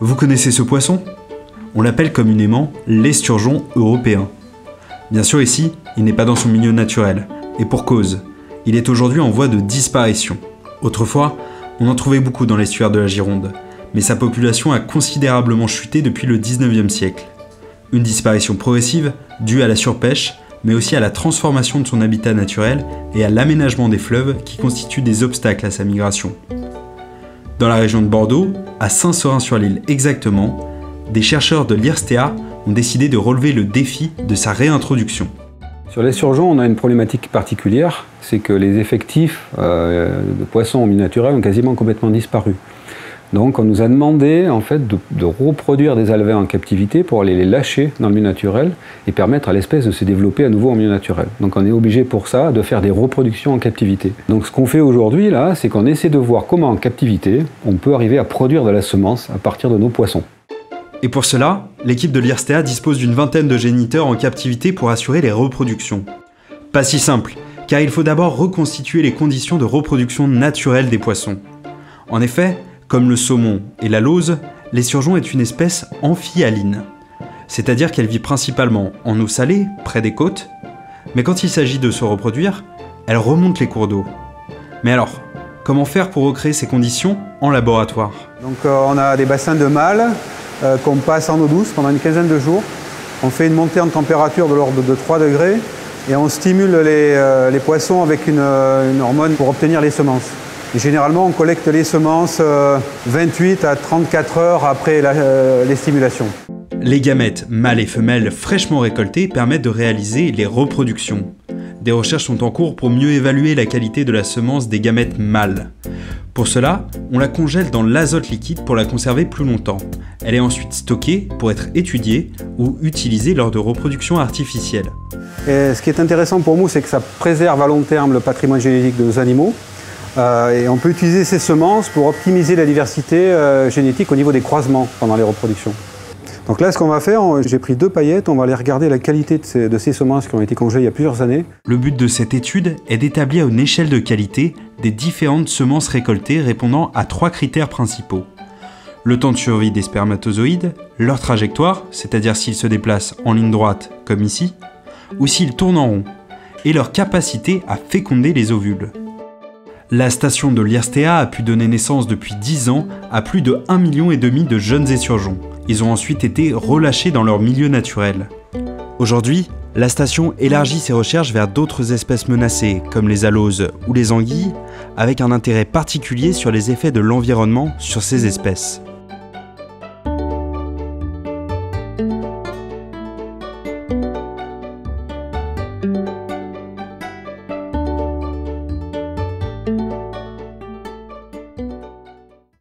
Vous connaissez ce poisson? On l'appelle communément l'esturgeon européen. Bien sûr ici, il n'est pas dans son milieu naturel, et pour cause, il est aujourd'hui en voie de disparition. Autrefois, on en trouvait beaucoup dans l'estuaire de la Gironde, mais sa population a considérablement chuté depuis le 19e siècle. Une disparition progressive due à la surpêche, mais aussi à la transformation de son habitat naturel et à l'aménagement des fleuves qui constituent des obstacles à sa migration. Dans la région de Bordeaux, à Saint-Seurin-sur-l'Île exactement, des chercheurs de l'IRSTEA ont décidé de relever le défi de sa réintroduction. Sur l'esturgeon, on a une problématique particulière, c'est que les effectifs de poissons au milieu naturel ont quasiment complètement disparu. Donc on nous a demandé en fait de reproduire des alevins en captivité pour aller les lâcher dans le milieu naturel et permettre à l'espèce de se développer à nouveau en milieu naturel. Donc on est obligé pour ça de faire des reproductions en captivité. Donc ce qu'on fait aujourd'hui là, c'est qu'on essaie de voir comment en captivité on peut arriver à produire de la semence à partir de nos poissons. Et pour cela, l'équipe de l'IRSTEA dispose d'une vingtaine de géniteurs en captivité pour assurer les reproductions. Pas si simple, car il faut d'abord reconstituer les conditions de reproduction naturelle des poissons. En effet, comme le saumon et la lauze, l'esturgeon est une espèce amphioline, c'est-à-dire qu'elle vit principalement en eau salée, près des côtes, mais quand il s'agit de se reproduire, elle remonte les cours d'eau. Mais alors, comment faire pour recréer ces conditions en laboratoire? Donc on a des bassins de mâles qu'on passe en eau douce pendant une quinzaine de jours. On fait une montée en température de l'ordre de 3 degrés et on stimule les poissons avec une hormone pour obtenir les semences. Et généralement, on collecte les semences 28 à 34 heures après les stimulations. Les gamètes mâles et femelles fraîchement récoltées permettent de réaliser les reproductions. Des recherches sont en cours pour mieux évaluer la qualité de la semence des gamètes mâles. Pour cela, on la congèle dans l'azote liquide pour la conserver plus longtemps. Elle est ensuite stockée pour être étudiée ou utilisée lors de reproductions artificielles. Et ce qui est intéressant pour nous, c'est que ça préserve à long terme le patrimoine génétique de nos animaux. Et on peut utiliser ces semences pour optimiser la diversité génétique au niveau des croisements pendant les reproductions. Donc là, ce qu'on va faire, j'ai pris 2 paillettes, on va aller regarder la qualité de ces semences qui ont été congelées il y a plusieurs années. Le but de cette étude est d'établir une échelle de qualité des différentes semences récoltées répondant à 3 critères principaux. Le temps de survie des spermatozoïdes, leur trajectoire, c'est-à-dire s'ils se déplacent en ligne droite, comme ici, ou s'ils tournent en rond, et leur capacité à féconder les ovules. La station de l'IRSTEA a pu donner naissance depuis 10 ans à plus de 1,5 million de jeunes esturgeons. Ils ont ensuite été relâchés dans leur milieu naturel. Aujourd'hui, la station élargit ses recherches vers d'autres espèces menacées, comme les aloses ou les anguilles, avec un intérêt particulier sur les effets de l'environnement sur ces espèces.